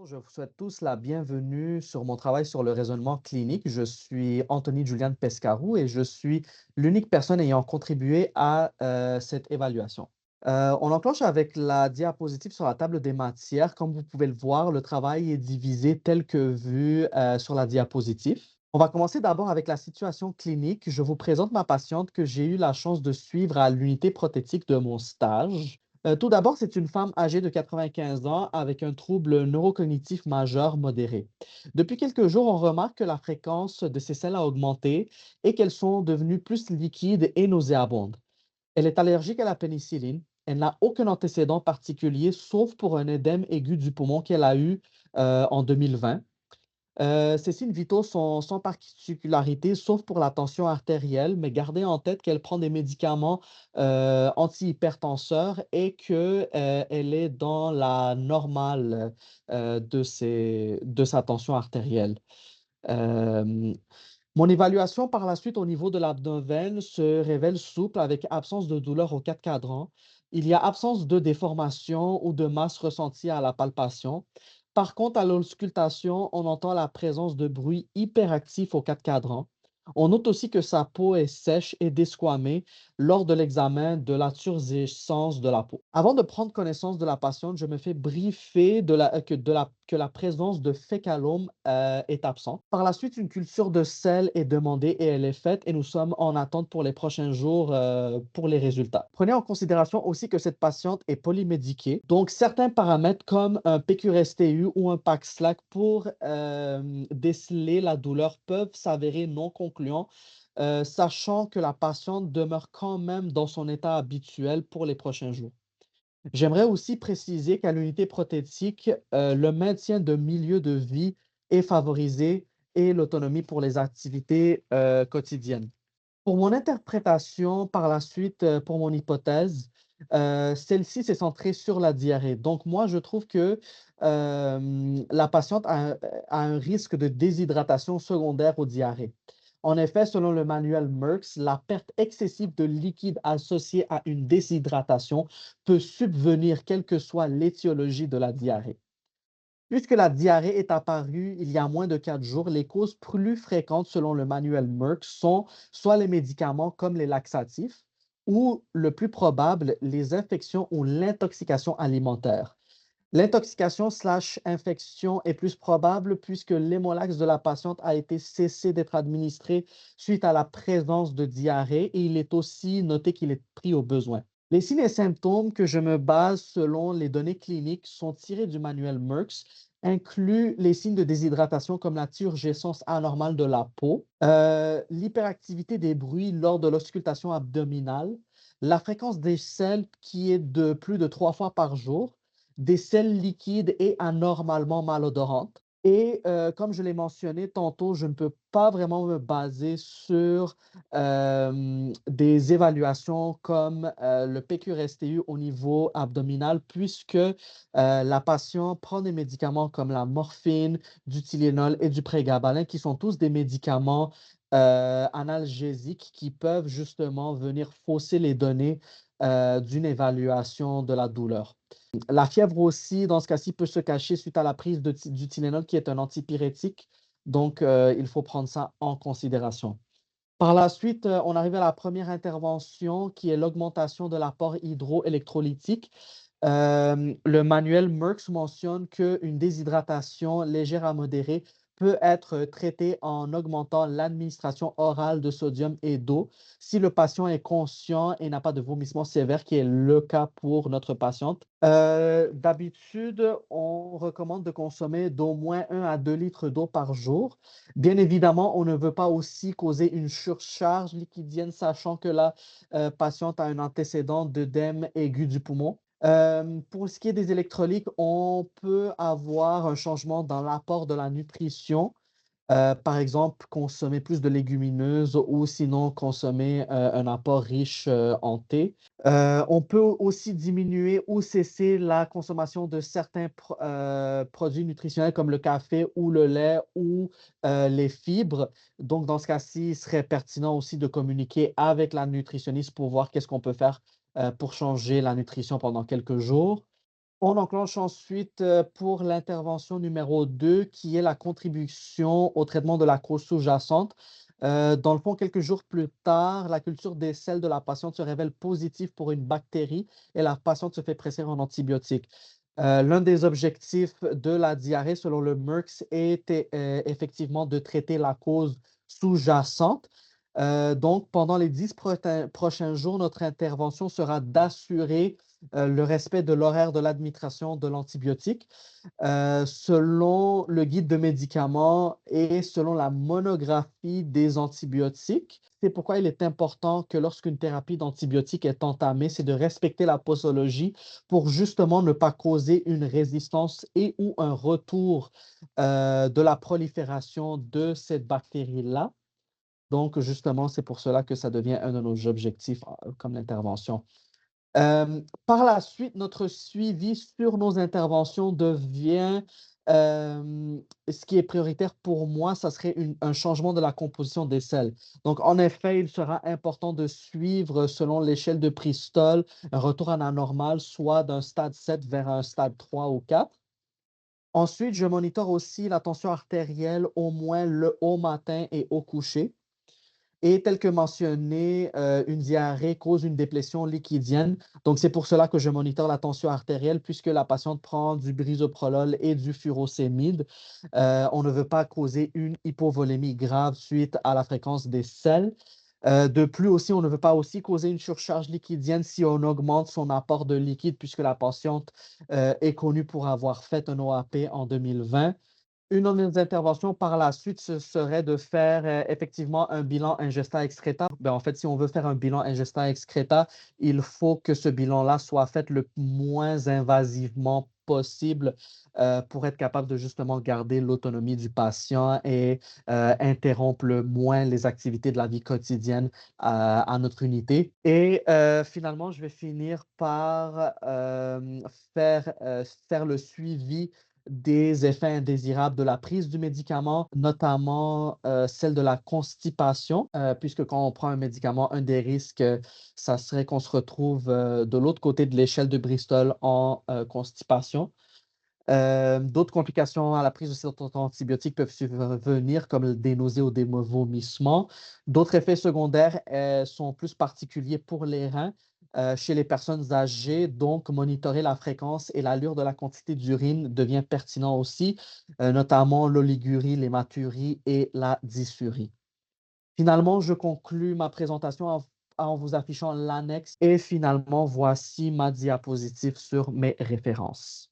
Je vous souhaite tous la bienvenue sur mon travail sur le raisonnement clinique. Je suis Anthony Julian Pescarou et je suis l'unique personne ayant contribué à cette évaluation. On enclenche avec la diapositive sur la table des matières. Comme vous pouvez le voir, le travail est divisé tel que vu sur la diapositive. On va commencer d'abord avec la situation clinique. Je vous présente ma patiente que j'ai eu la chance de suivre à l'unité prothétique de mon stage. Tout d'abord, c'est une femme âgée de 95 ans avec un trouble neurocognitif majeur modéré. Depuis quelques jours, on remarque que la fréquence de ses selles a augmenté et qu'elles sont devenues plus liquides et nauséabondes. Elle est allergique à la pénicilline. Elle n'a aucun antécédent particulier, sauf pour un édème aigu du poumon qu'elle a eu en 2020. Ces signes vitaux sont sans particularité, sauf pour la tension artérielle, mais gardez en tête qu'elle prend des médicaments antihypertenseurs et qu'elle est dans la normale de sa tension artérielle. Euh, Mon évaluation par la suite au niveau de l'abdomen se révèle souple avec absence de douleur aux quatre cadrans. Il y a absence de déformation ou de masse ressentie à la palpation. Par contre, à l'auscultation, on entend la présence de bruits hyperactifs aux quatre cadrans. On note aussi que sa peau est sèche et desquamée lors de l'examen de la turgescence de la peau. Avant de prendre connaissance de la patiente, je me fais briefer que la présence de fécalome est absente. Par la suite, une culture de sel est demandée et elle est faite et nous sommes en attente pour les prochains jours pour les résultats. Prenez en considération aussi que cette patiente est polymédiquée, donc certains paramètres comme un PQRSTU ou un PAC-SLAC pour déceler la douleur peuvent s'avérer non concluants, sachant que la patiente demeure quand même dans son état habituel pour les prochains jours. J'aimerais aussi préciser qu'à l'unité prothétique, le maintien de milieu de vie est favorisé et l'autonomie pour les activités quotidiennes. Pour mon interprétation par la suite, pour mon hypothèse, celle-ci s'est centrée sur la diarrhée. Donc moi, je trouve que la patiente a un risque de déshydratation secondaire aux diarrhées. En effet, selon le manuel Merckx, la perte excessive de liquide associée à une déshydratation peut subvenir quelle que soit l'étiologie de la diarrhée. Puisque la diarrhée est apparue il y a moins de 4 jours, les causes plus fréquentes selon le manuel Merck sont soit les médicaments comme les laxatifs ou, le plus probable, les infections ou l'intoxication alimentaire. L'intoxication/infection est plus probable puisque l'hémolaxe de la patiente a été cessé d'être administré suite à la présence de diarrhée et il est aussi noté qu'il est pris au besoin. Les signes et symptômes que je me base selon les données cliniques sont tirés du manuel Merckx, incluent les signes de déshydratation comme la turgescence anormale de la peau, l'hyperactivité des bruits lors de l'auscultation abdominale, la fréquence des selles qui est de plus de 3 fois par jour, des selles liquides et anormalement malodorantes. Et comme je l'ai mentionné tantôt, je ne peux pas vraiment me baser sur des évaluations comme le PQRSTU au niveau abdominal, puisque la patiente prend des médicaments comme la morphine, du Tylenol et du prégabalin, qui sont tous des médicaments analgésiques qui peuvent justement venir fausser les données d'une évaluation de la douleur. La fièvre aussi, dans ce cas-ci, peut se cacher suite à la prise du Tylenol, qui est un antipyrétique. Donc, il faut prendre ça en considération. Par la suite, on arrive à la première intervention qui est l'augmentation de l'apport hydroélectrolytique. Le manuel Merckx mentionne qu'une déshydratation légère à modérée peut être traitée en augmentant l'administration orale de sodium et d'eau si le patient est conscient et n'a pas de vomissement sévère, qui est le cas pour notre patiente. D'habitude, on recommande de consommer d'au moins 1 à 2 litres d'eau par jour. Bien évidemment, on ne veut pas aussi causer une surcharge liquidienne, sachant que la patiente a un antécédent d'œdème aigu du poumon. Pour ce qui est des électrolytes, on peut avoir un changement dans l'apport de la nutrition. Par exemple, consommer plus de légumineuses ou sinon consommer un apport riche en thé. On peut aussi diminuer ou cesser la consommation de certains produits nutritionnels comme le café ou le lait ou les fibres. Donc, dans ce cas-ci, il serait pertinent aussi de communiquer avec la nutritionniste pour voir qu'est-ce qu'on peut faire pour changer la nutrition pendant quelques jours. On enclenche ensuite pour l'intervention numéro 2, qui est la contribution au traitement de la cause sous-jacente. Dans le fond, quelques jours plus tard, la culture des selles de la patiente se révèle positive pour une bactérie et la patiente se fait prescrire en antibiotiques. L'un des objectifs de la diarrhée, selon le Merckx, était effectivement de traiter la cause sous-jacente. Donc, pendant les 10 prochains jours, notre intervention sera d'assurer le respect de l'horaire de l'administration de l'antibiotique selon le guide de médicaments et selon la monographie des antibiotiques. C'est pourquoi il est important que lorsqu'une thérapie d'antibiotiques est entamée, c'est de respecter la posologie pour justement ne pas causer une résistance et ou un retour de la prolifération de cette bactérie-là. Donc, justement, c'est pour cela que ça devient un de nos objectifs comme l'intervention. Par la suite, notre suivi sur nos interventions devient, ce qui est prioritaire pour moi, ça serait un changement de la composition des selles. Donc, en effet, il sera important de suivre selon l'échelle de Bristol un retour à la normale, soit d'un stade 7 vers un stade 3 ou 4. Ensuite, je monitore aussi la tension artérielle au moins au matin et au coucher. Et tel que mentionné, une diarrhée cause une déplétion liquidienne. Donc, c'est pour cela que je monitore la tension artérielle puisque la patiente prend du bisoprolol et du furosémide. On ne veut pas causer une hypovolémie grave suite à la fréquence des selles. De plus aussi, on ne veut pas aussi causer une surcharge liquidienne si on augmente son apport de liquide puisque la patiente est connue pour avoir fait un OAP en 2020. Une de mes interventions par la suite, ce serait de faire effectivement un bilan ingesta-excreta. Ben, en fait, si on veut faire un bilan ingesta-excreta, il faut que ce bilan-là soit fait le moins invasivement possible pour être capable de justement garder l'autonomie du patient et interrompre le moins les activités de la vie quotidienne à notre unité. Et finalement, je vais finir par faire le suivi des effets indésirables de la prise du médicament, notamment celle de la constipation, puisque quand on prend un médicament, un des risques, ça serait qu'on se retrouve de l'autre côté de l'échelle de Bristol en constipation. D'autres complications à la prise de cet antibiotique peuvent survenir, comme des nausées ou des vomissements. D'autres effets secondaires sont plus particuliers pour les reins chez les personnes âgées, donc monitorer la fréquence et l'allure de la quantité d'urine devient pertinent aussi, notamment l'oligurie, l'hématurie et la dysurie. Finalement, je conclus ma présentation en vous affichant l'annexe et finalement, voici ma diapositive sur mes références.